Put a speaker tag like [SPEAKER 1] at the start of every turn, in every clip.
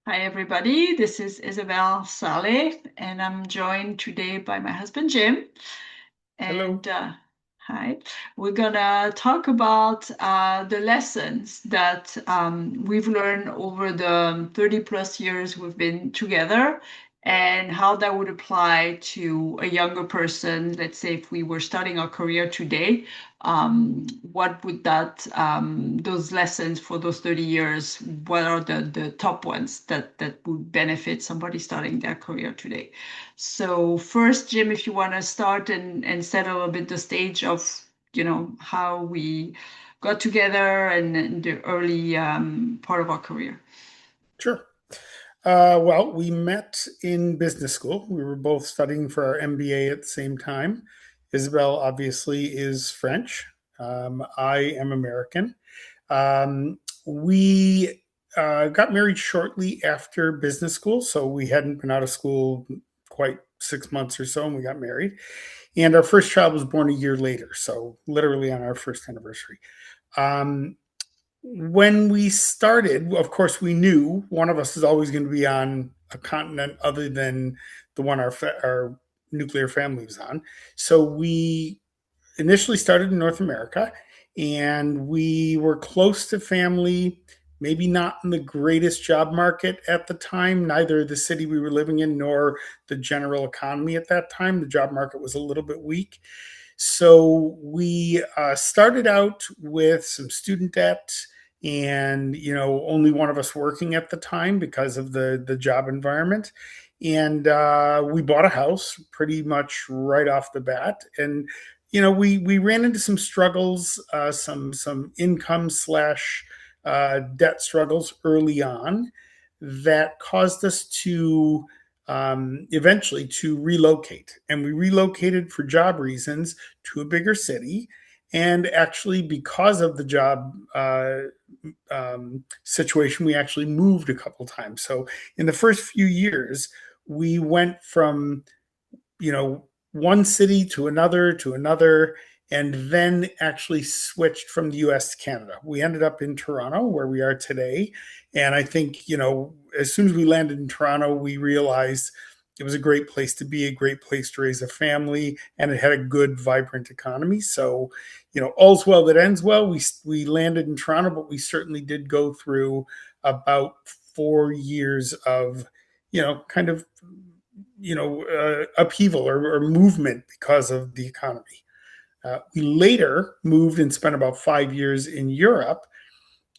[SPEAKER 1] Hi, everybody. This is Isabel Saleh, and I'm joined today by my husband, Jim.
[SPEAKER 2] Hello.
[SPEAKER 1] And hi, we're gonna talk about the lessons that we've learned over the 30 plus years we've been together and how that would apply to a younger person. Let's say if we were starting our career today, what would those lessons for those 30 years, what are the top ones that would benefit somebody starting their career today? So first, Jim, if you want to start and set a little bit the stage of, how we got together and the early part of our career.
[SPEAKER 2] Sure. Well, we met in business school. We were both studying for our MBA at the same time. Isabel obviously is French. I am American. We got married shortly after business school, so we hadn't been out of school quite 6 months or so, and we got married. And our first child was born a year later, so literally on our first anniversary. Um, when we started, of course, we knew one of us is always going to be on a continent other than the one our nuclear family was on. So we initially started in North America, and we were close to family. Maybe not in the greatest job market at the time, neither the city we were living in nor the general economy at that time. The job market was a little bit weak. So we started out with some student debt and only one of us working at the time because of the job environment, and we bought a house pretty much right off the bat. And we ran into some struggles, some income slash debt struggles early on that caused us to eventually to relocate. And we relocated for job reasons to a bigger city. And actually, because of the job situation, we actually moved a couple times. So in the first few years, we went from one city to another, and then actually switched from the US to Canada. We ended up in Toronto, where we are today. And I think, as soon as we landed in Toronto, we realized it was a great place to be, a great place to raise a family, and it had a good, vibrant economy. So, all's well that ends well. We landed in Toronto, but we certainly did go through about 4 years of, kind of upheaval or movement because of the economy. We later moved and spent about 5 years in Europe,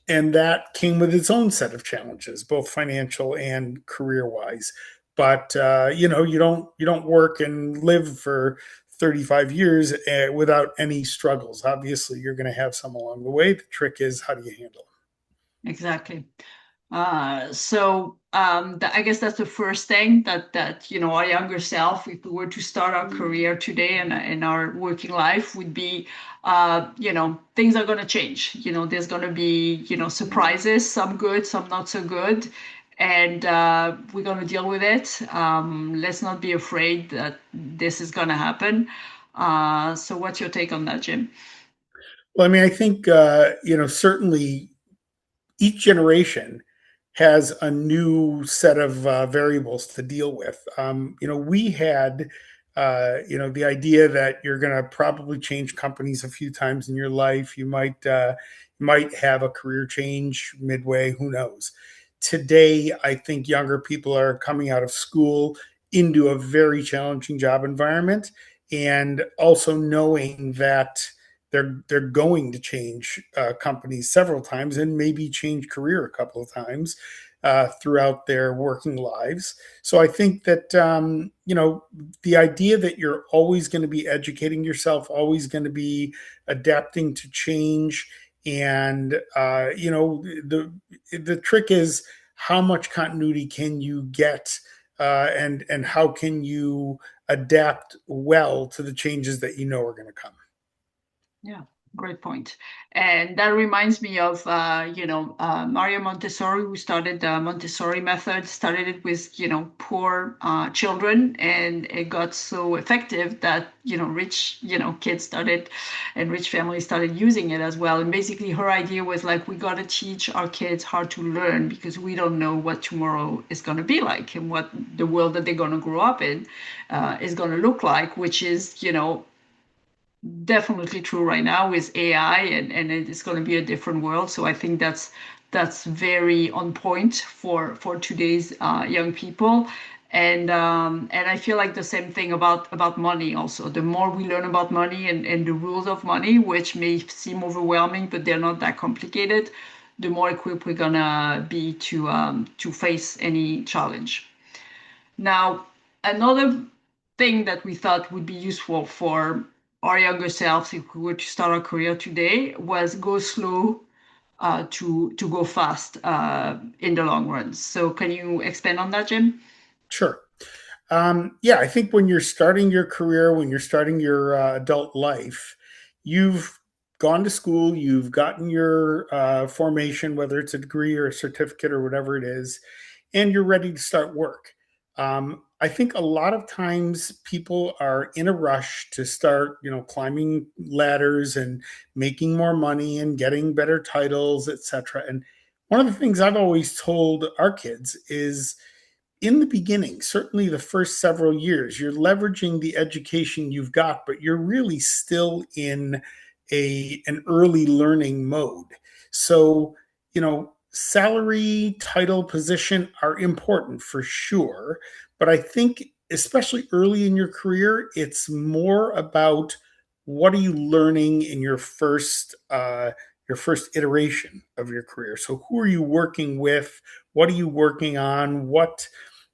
[SPEAKER 2] and that came with its own set of challenges, both financial and career wise. But you don't work and live for 35 years without any struggles. Obviously, you're going to have some along the way. The trick is, how do you handle them?
[SPEAKER 1] Exactly. I guess that's the first thing that our younger self, if we were to start our career today and in our working life, would be, things are going to change. There's going to be surprises, some good, some not so good, and we're going to deal with it. Let's not be afraid that this is going to happen. So, what's your take on that, Jim?
[SPEAKER 2] Well, I mean, I think certainly each generation has a new set of variables to deal with. We had, the idea that you're going to probably change companies a few times in your life. You might have a career change midway. Who knows? Today, I think younger people are coming out of school into a very challenging job environment, and also knowing that they're going to change companies several times and maybe change career a couple of times throughout their working lives. So I think that the idea that you're always going to be educating yourself, always going to be adapting to change, and the trick is, how much continuity can you get, and how can you adapt well to the changes that are going to come.
[SPEAKER 1] Yeah. Great point. And that reminds me of, Mario Montessori, who started the Montessori method, started it with, poor children, and it got so effective that, rich, kids started and rich families started using it as well. And basically her idea was like, we got to teach our kids how to learn because we don't know what tomorrow is going to be like and what the world that they're going to grow up in is going to look like, which is, definitely true right now with AI, and it's going to be a different world. So I think that's very on point for today's young people. And I feel like the same thing about money also. The more we learn about money and the rules of money, which may seem overwhelming, but they're not that complicated, the more equipped we're gonna be to face any challenge. Now, another thing that we thought would be useful for our younger selves if we were to start our career today was go slow to go fast in the long run. So, can you expand on that, Jim?
[SPEAKER 2] Sure. Yeah, I think when you're starting your career, when you're starting your adult life, you've gone to school, you've gotten your formation, whether it's a degree or a certificate or whatever it is, and you're ready to start work. I think a lot of times people are in a rush to start, climbing ladders and making more money and getting better titles, etc. And one of the things I've always told our kids is in the beginning, certainly the first several years, you're leveraging the education you've got, but you're really still in an early learning mode. So, salary, title, position are important for sure, but I think especially early in your career, it's more about what are you learning in your first iteration of your career. So, who are you working with? What are you working on? What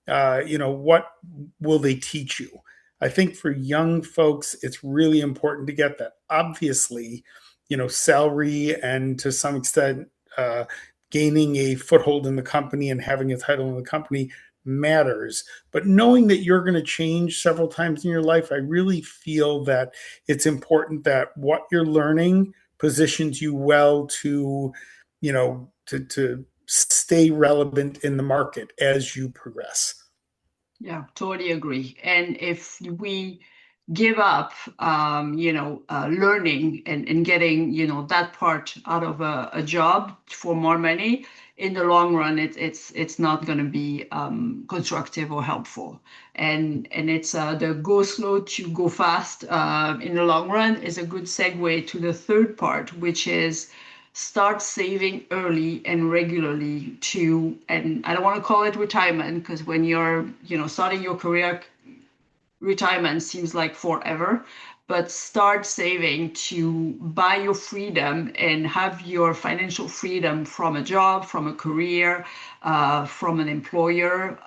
[SPEAKER 2] will they teach you? I think for young folks, it's really important to get that. Obviously, salary and to some extent, gaining a foothold in the company and having a title in the company matters. But knowing that you're going to change several times in your life, I really feel that it's important that what you're learning positions you well to stay relevant in the market as you progress.
[SPEAKER 1] Yeah, totally agree. And if we give up, learning and getting, that part out of a job for more money, in the long run, it's not going to be constructive or helpful. And it's the go slow to go fast in the long run is a good segue to the third part, which is start saving early and regularly to, and I don't want to call it retirement because when you're, starting your career, retirement seems like forever, but start saving to buy your freedom and have your financial freedom from a job, from a career, from an employer.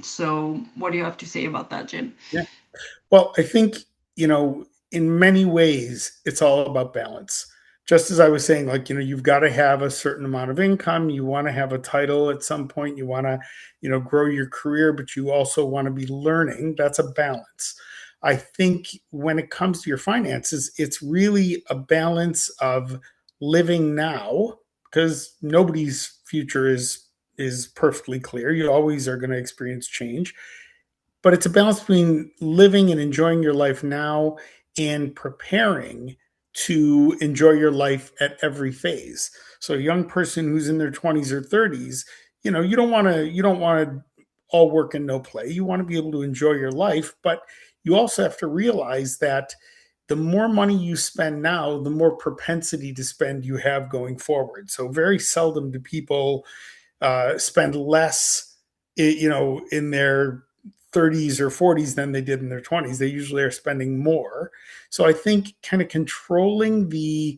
[SPEAKER 1] So what do you have to say about that, Jim?
[SPEAKER 2] Yeah. Well, I think, in many ways, it's all about balance. Just as I was saying, like, you've got to have a certain amount of income. You want to have a title at some point. You want to, grow your career, but you also want to be learning. That's a balance. I think when it comes to your finances, it's really a balance of living now because nobody's future is perfectly clear. You always are going to experience change, but it's a balance between living and enjoying your life now and preparing to enjoy your life at every phase. So a young person who's in their 20s or 30s, you don't want to all work and no play. You want to be able to enjoy your life, but you also have to realize that the more money you spend now, the more propensity to spend you have going forward. So very seldom do people spend less, in their 30s or 40s than they did in their 20s. They usually are spending more. So I think kind of controlling the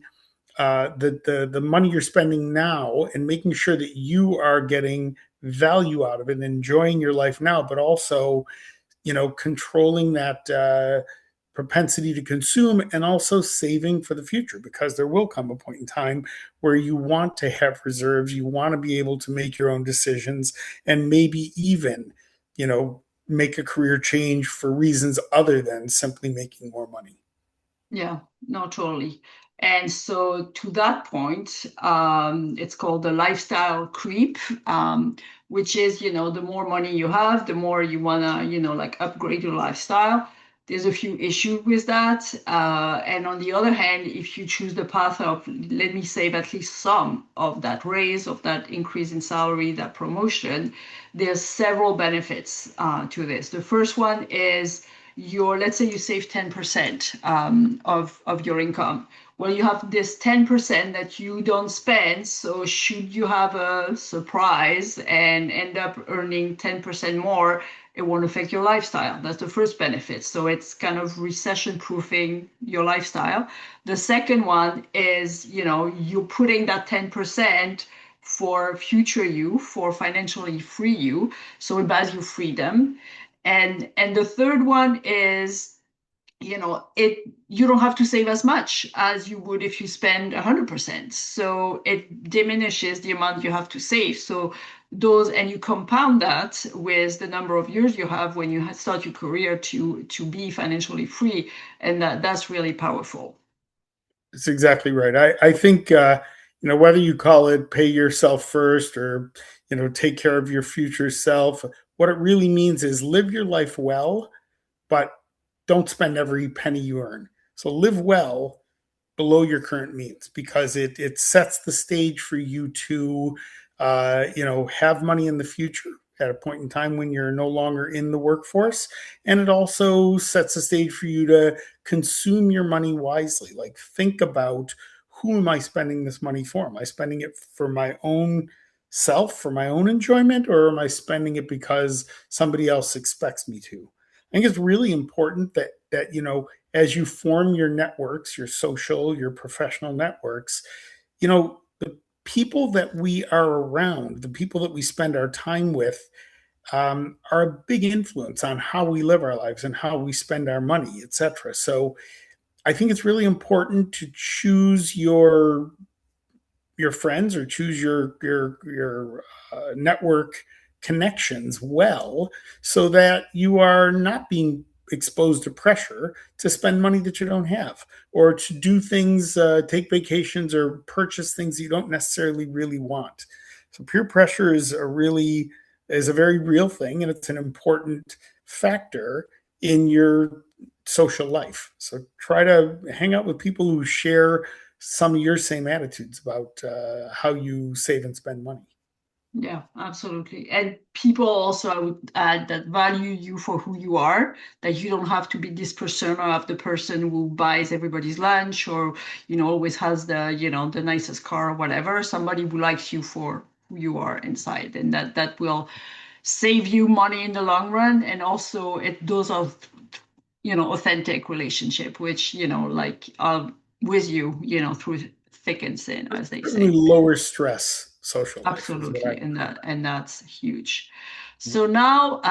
[SPEAKER 2] money you're spending now and making sure that you are getting value out of it and enjoying your life now, but also controlling that propensity to consume and also saving for the future because there will come a point in time where you want to have reserves, you want to be able to make your own decisions and maybe even, make a career change for reasons other than simply making more money.
[SPEAKER 1] Yeah, no, totally. And so to that point, it's called the lifestyle creep, which is, the more money you have, the more you want to, like upgrade your lifestyle. There's a few issues with that. And on the other hand, if you choose the path of, let me save at least some of that raise, of that increase in salary, that promotion, there's several benefits to this. The first one is let's say you save 10% of your income. Well, you have this 10% that you don't spend. So should you have a surprise and end up earning 10% more, it won't affect your lifestyle. That's the first benefit. So it's kind of recession proofing your lifestyle. The second one is, you're putting that 10% for future you, for financially free you. So it buys you freedom. And the third one is, you don't have to save as much as you would if you spend 100%. So it diminishes the amount you have to save. So and you compound that with the number of years you have when you start your career to be financially free, and that's really powerful.
[SPEAKER 2] It's exactly right. I think whether you call it pay yourself first or take care of your future self, what it really means is live your life well, but don't spend every penny you earn. So live well below your current means because it sets the stage for you to have money in the future at a point in time when you're no longer in the workforce, and it also sets the stage for you to consume your money wisely. Like, think about, who am I spending this money for? Am I spending it for my own self, for my own enjoyment, or am I spending it because somebody else expects me to? I think it's really important that as you form your networks, your social, your professional networks, the people that we are around, the people that we spend our time with, are a big influence on how we live our lives and how we spend our money, etc. So I think it's really important to choose your friends or choose your network connections well, so that you are not being exposed to pressure to spend money that you don't have, or to do things, take vacations or purchase things you don't necessarily really want. So peer pressure is a very real thing, and it's an important factor in your social life. So try to hang out with people who share some of your same attitudes about how you save and spend money.
[SPEAKER 1] Yeah, absolutely. And people also, I would add, that value you for who you are, that you don't have to be this persona of the person who buys everybody's lunch or, always has the nicest car or whatever. Somebody who likes you for who you are inside. And that will save you money in the long run. And also those are, authentic relationship, which, like with you, through thick and thin, as they
[SPEAKER 2] Certainly
[SPEAKER 1] say.
[SPEAKER 2] lower stress social life is what I
[SPEAKER 1] Absolutely,
[SPEAKER 2] would call
[SPEAKER 1] and that's huge.
[SPEAKER 2] it.
[SPEAKER 1] So now,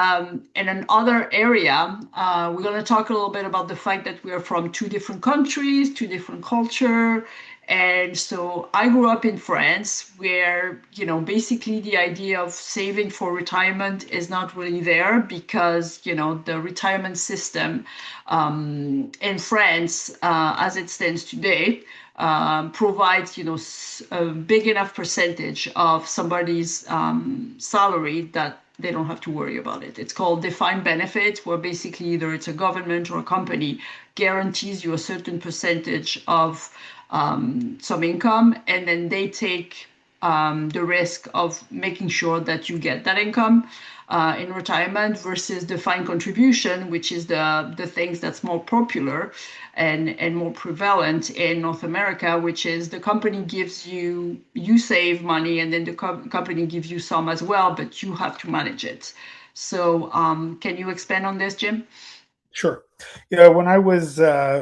[SPEAKER 1] in another area, we're going to talk a little bit about the fact that we are from two different countries, two different culture, and so I grew up in France, where basically the idea of saving for retirement is not really there because the retirement system in France, as it stands today, provides a big enough percentage of somebody's salary that they don't have to worry about it. It's called defined benefit, where basically either it's a government or a company guarantees you a certain percentage of some income, and then they take the risk of making sure that you get that income in retirement, versus defined contribution, which is the things that's more popular and more prevalent in North America, which is the company gives you save money, and then the company gives you some as well, but you have to manage it. So can you expand on this, Jim?
[SPEAKER 2] Sure. When I was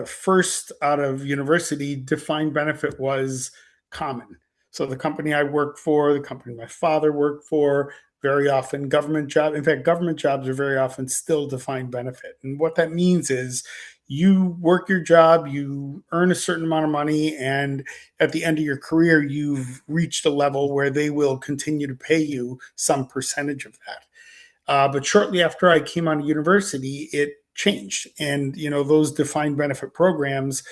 [SPEAKER 2] first out of university, defined benefit was common. So the company I worked for, the company my father worked for, very often government job. In fact, government jobs are very often still defined benefit. And what that means is you work your job, you earn a certain amount of money, and at the end of your career, you've reached a level where they will continue to pay you some percentage of that. But shortly after I came out of university, it changed. And, those defined benefit programs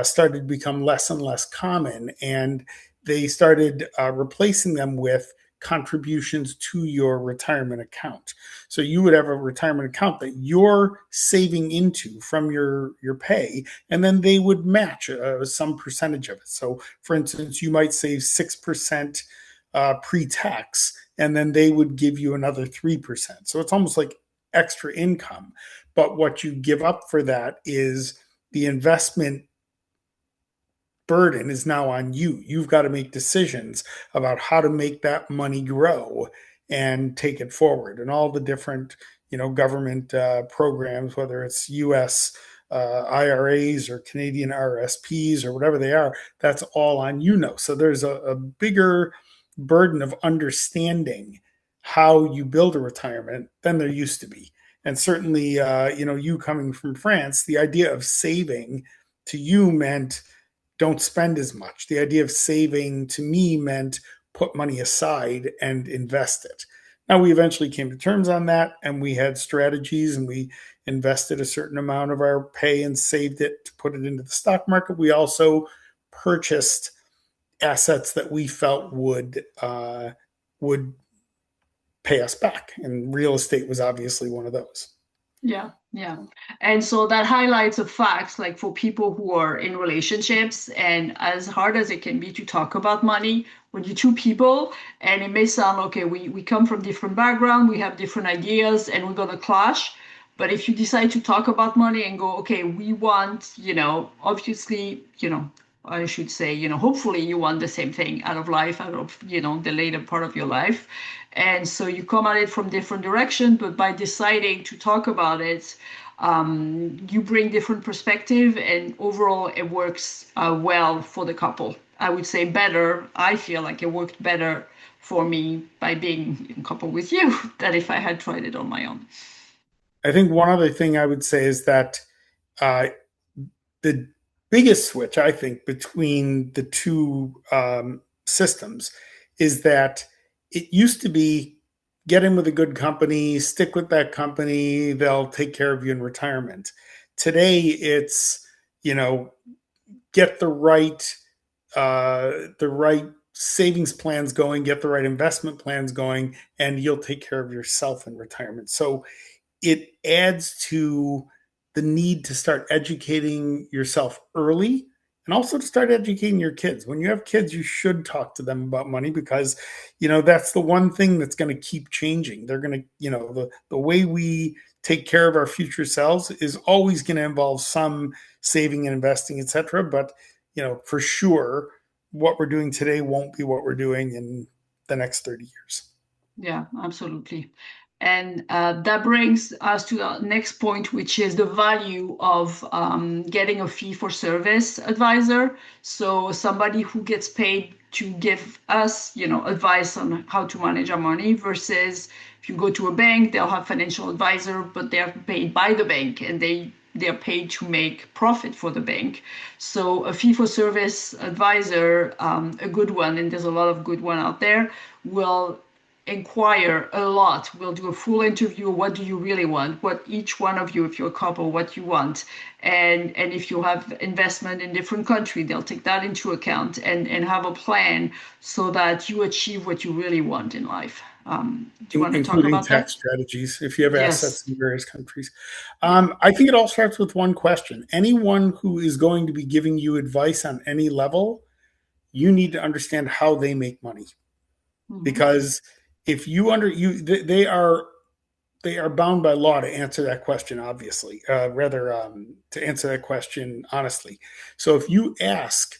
[SPEAKER 2] started to become less and less common, and they started replacing them with contributions to your retirement account. So you would have a retirement account that you're saving into from your pay, and then they would match some percentage of it. So, for instance, you might save 6% pre-tax, and then they would give you another 3%. So it's almost like extra income. But what you give up for that is the investment burden is now on you. You've got to make decisions about how to make that money grow and take it forward. And all the different, government programs, whether it's U.S. IRAs or Canadian RSPs or whatever they are, that's all on So there's a bigger burden of understanding how you build a retirement than there used to be. And certainly, you coming from France, the idea of saving to you meant don't spend as much. The idea of saving to me meant put money aside and invest it. Now, we eventually came to terms on that, and we had strategies, and we invested a certain amount of our pay and saved it to put it into the stock market. We also purchased assets that we felt would pay us back, and real estate was obviously one of those.
[SPEAKER 1] Yeah, yeah. And so that highlights a fact, like for people who are in relationships, and as hard as it can be to talk about money when you're two people, and it may sound okay, we come from different background, we have different ideas, and we're gonna clash. But if you decide to talk about money and go, okay, we want, obviously, I should say, hopefully you want the same thing out of life, out of, the later part of your life. And so you come at it from different direction, but by deciding to talk about it, you bring different perspective, and overall it works well for the couple. I would say better. I feel like it worked better for me by being in couple with you than if I had tried it on my own.
[SPEAKER 2] I think one other thing I would say is that uh, the biggest switch, I think, between the two systems is that it used to be get in with a good company, stick with that company, they'll take care of you in retirement. Today, it's, you know, get the right savings plans going, get the right investment plans going, and you'll take care of yourself in retirement. So it adds to the need to start educating yourself early, and also to start educating your kids. When you have kids, you should talk to them about money, because that's the one thing that's going to keep changing. They're going to, the way we take care of our future selves is always going to involve some saving and investing, etc. But for sure, what we're doing today won't be what we're doing in the next 30 years.
[SPEAKER 1] Yeah, absolutely. And that brings us to the next point, which is the value of getting a fee for service advisor. So somebody who gets paid to give us, advice on how to manage our money, versus if you go to a bank, they'll have financial advisor, but they're paid by the bank, and they're paid to make profit for the bank. So a fee for service advisor, a good one, and there's a lot of good one out there, will inquire a lot. We'll do a full interview. What do you really want? What each one of you, if you're a couple, what you want, and if you have investment in different country, they'll take that into account, and have a plan so that you achieve what you really want in life. Do you want to talk
[SPEAKER 2] Including
[SPEAKER 1] about that?
[SPEAKER 2] tax strategies if you have
[SPEAKER 1] Yes.
[SPEAKER 2] assets in various countries.
[SPEAKER 1] Yeah.
[SPEAKER 2] I think it all starts with one question. Anyone who is going to be giving you advice on any level, you need to understand how they make money,
[SPEAKER 1] Hmm.
[SPEAKER 2] because if you they are bound by law to answer that question, obviously, rather to answer that question honestly. So if you ask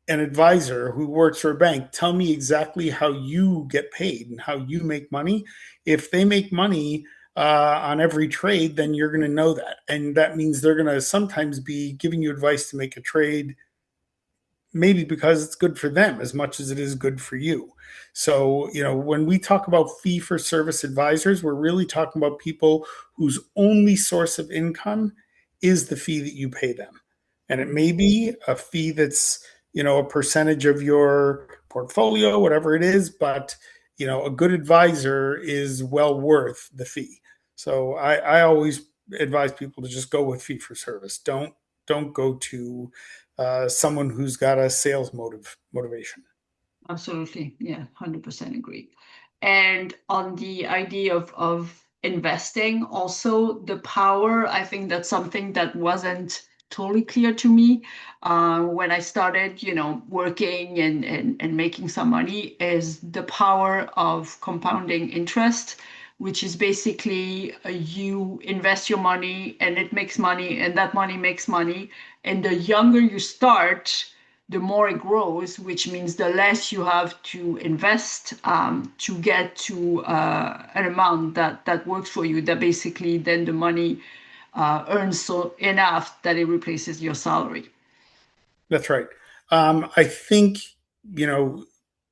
[SPEAKER 2] an advisor who works for a bank, tell me exactly how you get paid and how you make money. If they make money on every trade, then you're going to know that. And that means they're going to sometimes be giving you advice to make a trade, maybe because it's good for them as much as it is good for you. So, when we talk about fee for service advisors, we're really talking about people whose only source of income is the fee that you pay them. And it may be a fee that's, a percentage of your portfolio, whatever it is, but, a good advisor is well worth the fee. So I always advise people to just go with fee for service. Don't go to someone who's got a sales motivation.
[SPEAKER 1] Absolutely. Yeah, 100% agree. And on the idea of investing, also the power, I think that's something that wasn't totally clear to me when I started, working and making some money, is the power of compounding interest, which is basically you invest your money and it makes money and that money makes money. And the younger you start, the more it grows, which means the less you have to invest to get to an amount that works for you. That basically then the money earns so enough that it replaces your salary.
[SPEAKER 2] That's right. I think, you know,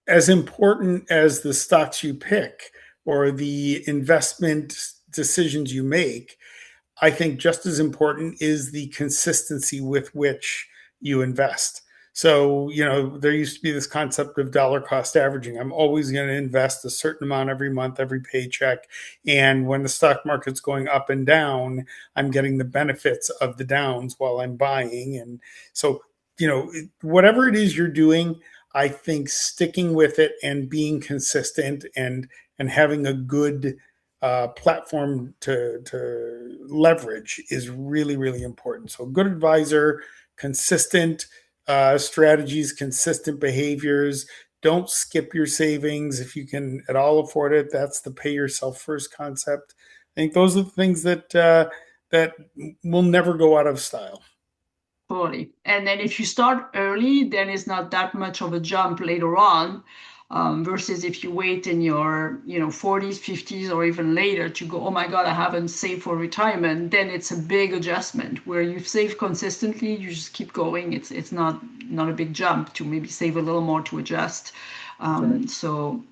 [SPEAKER 2] as important as the stocks you pick or the investment decisions you make, I think just as important is the consistency with which you invest. So, there used to be this concept of dollar cost averaging. I'm always going to invest a certain amount every month, every paycheck. And when the stock market's going up and down, I'm getting the benefits of the downs while I'm buying. And so, whatever it is you're doing, I think sticking with it and being consistent and having a good platform to leverage is really, really important. So, good advisor, consistent strategies, consistent behaviors. Don't skip your savings if you can at all afford it. That's the pay yourself first concept. I think those are the things that will never go out of style.
[SPEAKER 1] Totally. And then if you start early, then it's not that much of a jump later on, versus if you wait in your, 40s, 50s, or even later to go, oh my God, I haven't saved for retirement. Then it's a big adjustment. Where you've saved consistently, you just keep going. It's not a big jump to maybe save a little more to adjust.
[SPEAKER 2] Right.
[SPEAKER 1] So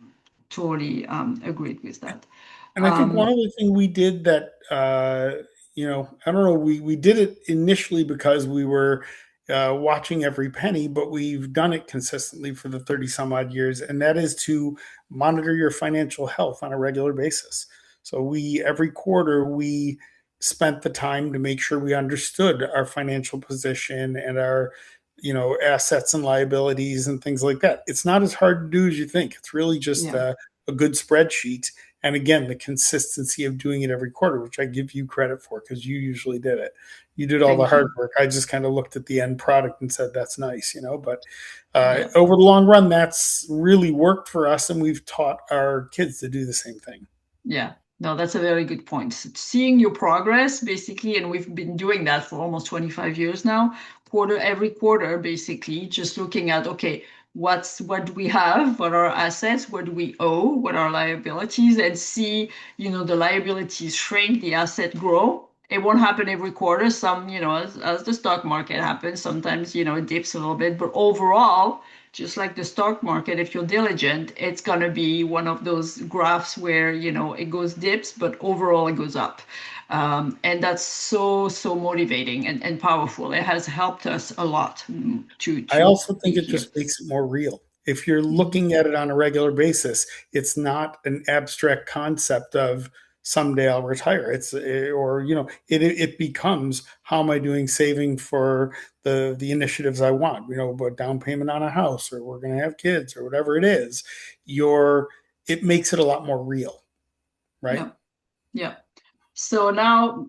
[SPEAKER 1] totally agreed with that.
[SPEAKER 2] And I think one
[SPEAKER 1] Um,
[SPEAKER 2] other thing we did that, I don't know, we did it initially because we were watching every penny, but we've done it consistently for the 30 some odd years, and that is to monitor your financial health on a regular basis. So every quarter, we spent the time to make sure we understood our financial position and our, assets and liabilities and things like that. It's not as hard to do as you think. It's really just
[SPEAKER 1] yeah,
[SPEAKER 2] a good spreadsheet, and again, the consistency of doing it every quarter, which I give you credit for because you usually did it. You did all the
[SPEAKER 1] thank
[SPEAKER 2] hard
[SPEAKER 1] you.
[SPEAKER 2] work. I just kind of looked at the end product and said, that's nice, But
[SPEAKER 1] Yeah.
[SPEAKER 2] over the long run, that's really worked for us. And we've taught our kids to do the same thing.
[SPEAKER 1] Yeah, no, that's a very good point. Seeing your progress, basically, and we've been doing that for almost 25 years now, every quarter, basically, just looking at, okay, what do we have, what are our assets, what do we owe, what are our liabilities, and see, the liabilities shrink, the asset grow. It won't happen every quarter. Some, as the stock market happens, sometimes, it dips a little bit, but overall, just like the stock market, if you're diligent, it's going to be one of those graphs where, it goes dips, but overall it goes up. And that's so, so motivating and powerful. It has helped us a lot
[SPEAKER 2] I
[SPEAKER 1] to
[SPEAKER 2] also
[SPEAKER 1] be
[SPEAKER 2] think it
[SPEAKER 1] here.
[SPEAKER 2] just makes it more real. If you're
[SPEAKER 1] Mhm.
[SPEAKER 2] looking at it on a regular basis, it's not an abstract concept of someday I'll retire. Or it becomes, how am I doing saving for the initiatives I want? About down payment on a house, or we're going to have kids, or whatever it is. Your It makes it a lot more real, right?
[SPEAKER 1] Yeah. Yeah. So now,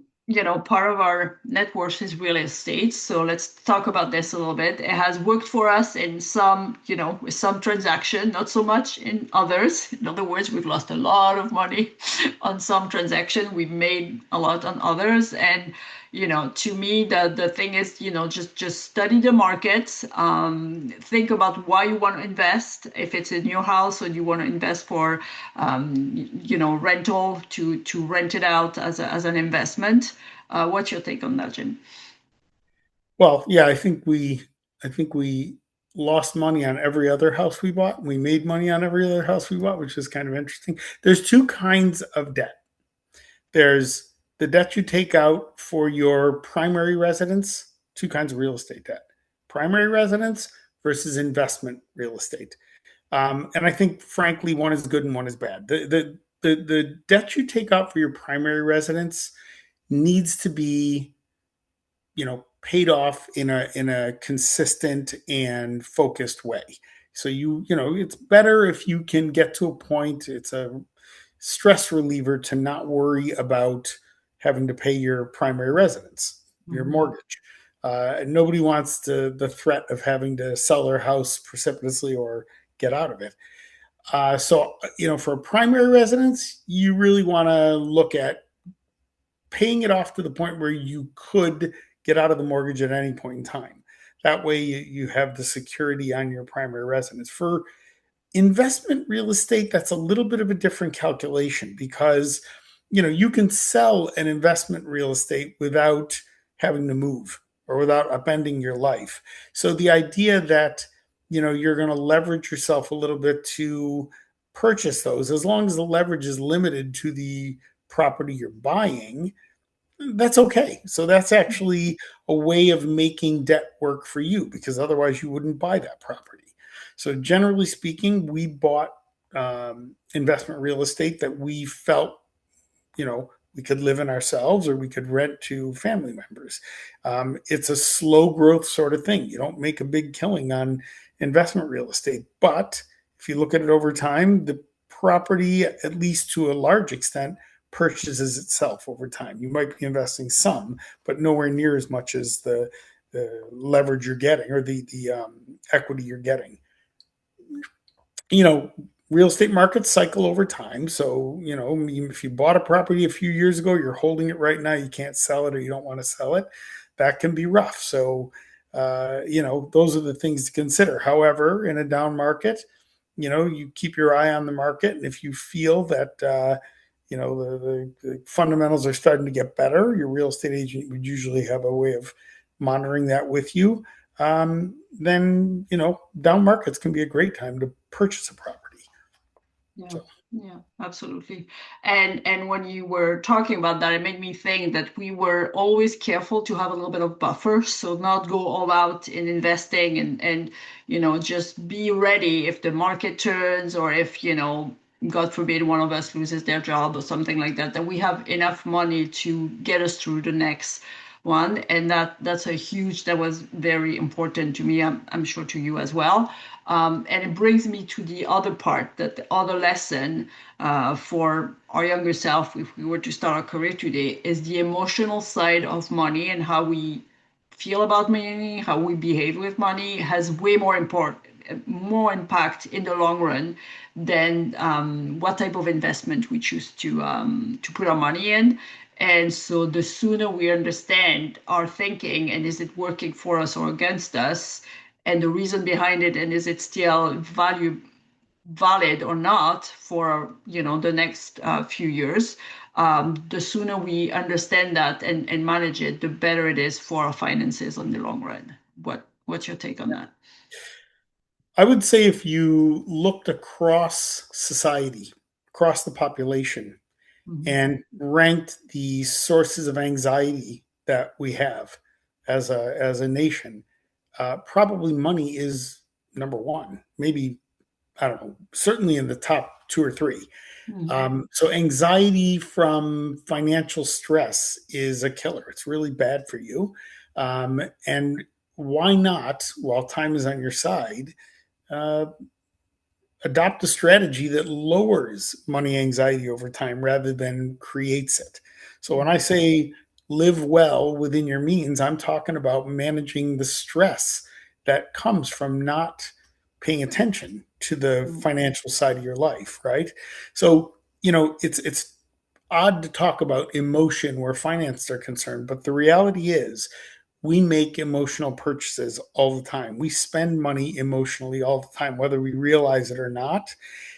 [SPEAKER 1] part of our net worth is real estate. So let's talk about this a little bit. It has worked for us in some, with some transaction, not so much in others. In other words, we've lost a lot of money on some transaction. We've made a lot on others. And, to me, the thing is, just study the market. Think about why you want to invest. If it's in your house or you want to invest for rental to rent it out as an investment. What's your take on that, Jim?
[SPEAKER 2] Well, yeah, I think we lost money on every other house we bought. We made money on every other house we bought, which is kind of interesting. There's two kinds of debt. There's the debt you take out for your primary residence, two kinds of real estate debt. Primary residence versus investment real estate. And I think, frankly, one is good and one is bad. The debt you take out for your primary residence needs to be, paid off in a consistent and focused way. So you know it's better if you can get to a point. It's a stress reliever to not worry about having to pay your primary residence, your
[SPEAKER 1] Mhm.
[SPEAKER 2] mortgage. And nobody wants the threat of having to sell their house precipitously or get out of it. So, you know, for a primary residence, you really want to look at paying it off to the point where you could get out of the mortgage at any point in time. That way, you have the security on your primary residence. For investment real estate, that's a little bit of a different calculation because, you know, you can sell an investment real estate without having to move or without upending your life. So the idea that, you know, you're going to leverage yourself a little bit to purchase those, as long as the leverage is limited to the property you're buying, that's okay. So that's actually a way of making debt work for you because otherwise you wouldn't buy that property. So generally speaking, we bought investment real estate that we felt, you know, we could live in ourselves or we could rent to family members. It's a slow growth sort of thing. You don't make a big killing on investment real estate, but if you look at it over time, the property, at least to a large extent, purchases itself over time. You might be investing some, but nowhere near as much as the leverage you're getting or the equity you're getting. You know, real estate markets cycle over time. So, you know, if you bought a property a few years ago, you're holding it right now, you can't sell it or you don't want to sell it, that can be rough. So, you know, those are the things to consider. However, in a down market, you know, you keep your eye on the market. And if you feel that, you know, the fundamentals are starting to get better, your real estate agent would usually have a way of monitoring that with you. Then, you know, down markets can be a great time to purchase a property.
[SPEAKER 1] Yeah,
[SPEAKER 2] So
[SPEAKER 1] yeah, absolutely. And when you were talking about that, it made me think that we were always careful to have a little bit of buffer, so not go all out in investing and you know just be ready if the market turns or if you know God forbid one of us loses their job or something like that, that we have enough money to get us through the next one. And that's a huge that was very important to me. I'm sure to you as well. And it brings me to the other part, that the other lesson for our younger self, if we were to start a career today, is the emotional side of money and how we feel about money, how we behave with money has way more impact in the long run than what type of investment we choose to put our money in. And so the sooner we understand our thinking and is it working for us or against us, and the reason behind it, and is it still valid or not for you know the next few years, the sooner we understand that and manage it, the better it is for our finances on the long run. What's your take on that?
[SPEAKER 2] I would say if you looked across society, across the population,
[SPEAKER 1] Mhm.
[SPEAKER 2] and ranked the sources of anxiety that we have as a nation, probably money is number one. Maybe I don't know, certainly in the top two or three.
[SPEAKER 1] Mhm.
[SPEAKER 2] So anxiety from financial stress is a killer. It's really bad for you. And why not, while time is on your side, uh, adopt a strategy that lowers money anxiety over time rather than creates it? So when I say live well within your means, I'm talking about managing the stress that comes from not paying attention to the
[SPEAKER 1] Mhm.
[SPEAKER 2] financial side of your life, right? So, you know, it's odd to talk about emotion where finance are concerned, but the reality is we make emotional purchases all the time. We spend money emotionally all the time, whether we realize it or not.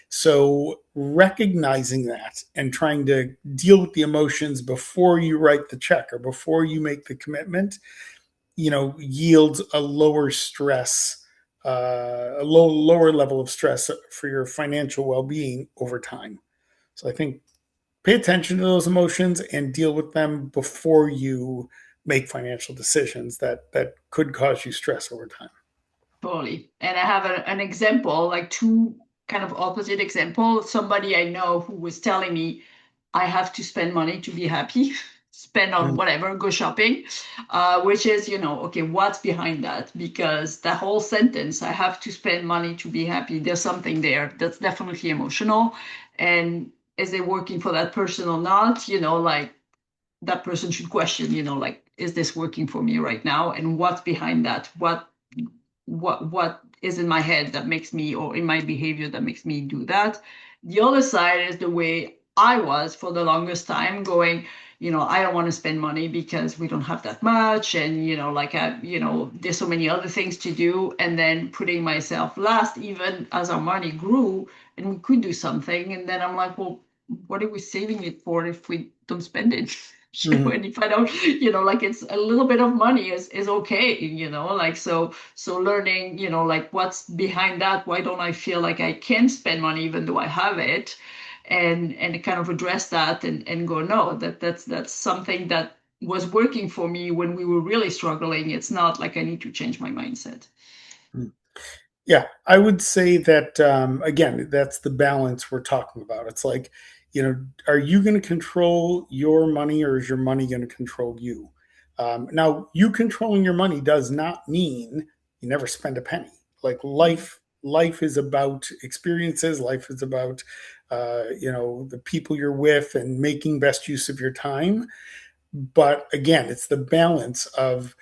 [SPEAKER 2] So, recognizing that and trying to deal with the emotions before you write the check or before you make the commitment, you know, yields a lower stress, lower level of stress for your financial well being over time. So, I think pay attention to those emotions and deal with them before you make financial decisions that could cause you stress over time.
[SPEAKER 1] Totally. And I have an example, like two kind of opposite example. Somebody I know who was telling me I have to spend money to be happy. spend on whatever, go shopping, which is, okay, what's behind that? Because that whole sentence, I have to spend money to be happy, there's something there that's definitely emotional. And is it working for that person or not? Like that person should question, like, is this working for me right now? And what's behind that? What is in my head that makes me, or in my behavior that makes me do that? The other side is the way I was for the longest time, going, I don't want to spend money because we don't have that much, and like there's so many other things to do, and then putting myself last, even as our money grew and we could do something, and then I'm like, well, what are we saving it for if we don't spend it?
[SPEAKER 2] Mhm.
[SPEAKER 1] And if I don't, like, it's a little bit of money is okay, like, so learning, like, what's behind that? Why don't I feel like I can spend money even though I have it? And kind of address that, and go, no, that's something that was working for me when we were really struggling. It's not like I need to change my mindset.
[SPEAKER 2] Yeah, I would say that again, that's the balance we're talking about. It's like, are you going to control your money or is your money going to control you? Now, you controlling your money does not mean you never spend a penny. Like life is about experiences. Life is about the people you're with and making best use of your time. But again, it's the balance of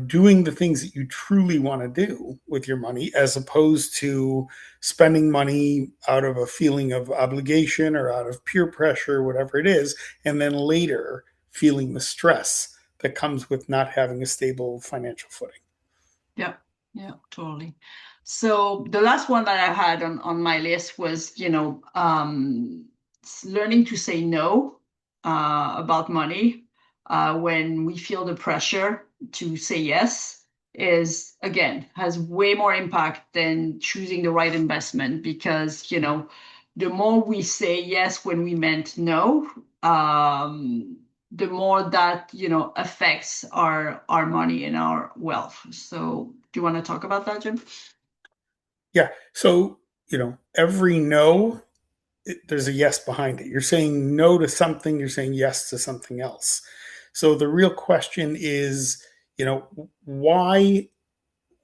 [SPEAKER 2] doing the things that you truly want to do with your money, as opposed to spending money out of a feeling of obligation or out of peer pressure, whatever it is, and then later feeling the stress that comes with not having a stable financial footing.
[SPEAKER 1] Yeah, yeah, totally. So the last one that I had on my list was, learning to say no about money when we feel the pressure to say yes is, again, has way more impact than choosing the right investment, because, the more we say yes when we meant no, the more that affects our money and our wealth. So do you want to talk about that, Jim?
[SPEAKER 2] Yeah. So, every no, there's a yes behind it. You're saying no to something, you're saying yes to something else. So the real question is, why,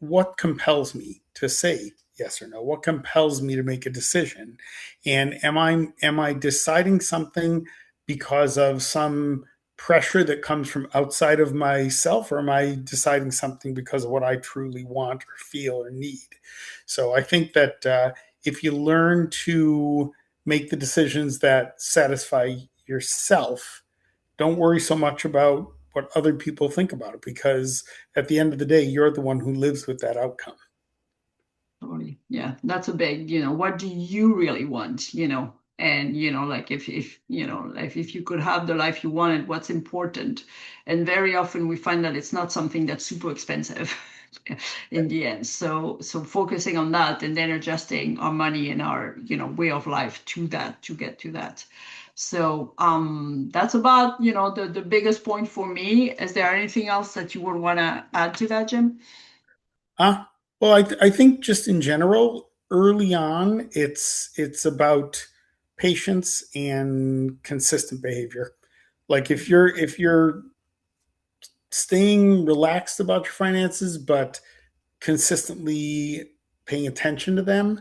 [SPEAKER 2] what compels me to say yes or no? What compels me to make a decision? And am I deciding something because of some pressure that comes from outside of myself, or am I deciding something because of what I truly want or feel or need? So I think that if you learn to make the decisions that satisfy yourself, don't worry so much about what other people think about it, because at the end of the day, you're the one who lives with that outcome.
[SPEAKER 1] Totally. Yeah, that's a big, what do you really want, and like, if you could have the life you wanted, what's important? And very often we find that it's not something that's super expensive in the end. So focusing on that, and then adjusting our money and our, way of life to that, to get to that. So that's about, the biggest point for me. Is there anything else that you would want to add to that, Jim?
[SPEAKER 2] Uh, well, I think just in general, early on, it's about patience and consistent behavior. Like if you're staying relaxed about your finances, but consistently paying attention to them,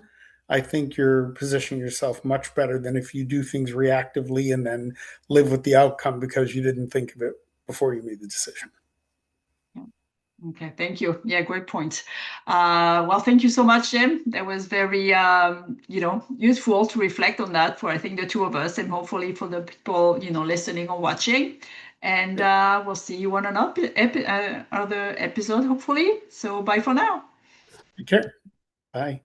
[SPEAKER 2] I think you're positioning yourself much better than if you do things reactively and then live with the outcome because you didn't think of it before you made the decision.
[SPEAKER 1] Okay, thank you. Yeah, great point. Well, thank you so much, Jim. That was very, useful to reflect on that for, I think, the two of us, and hopefully for the people, listening or watching. And we'll see you on another other episode, hopefully. So bye for now.
[SPEAKER 2] Take care. Bye.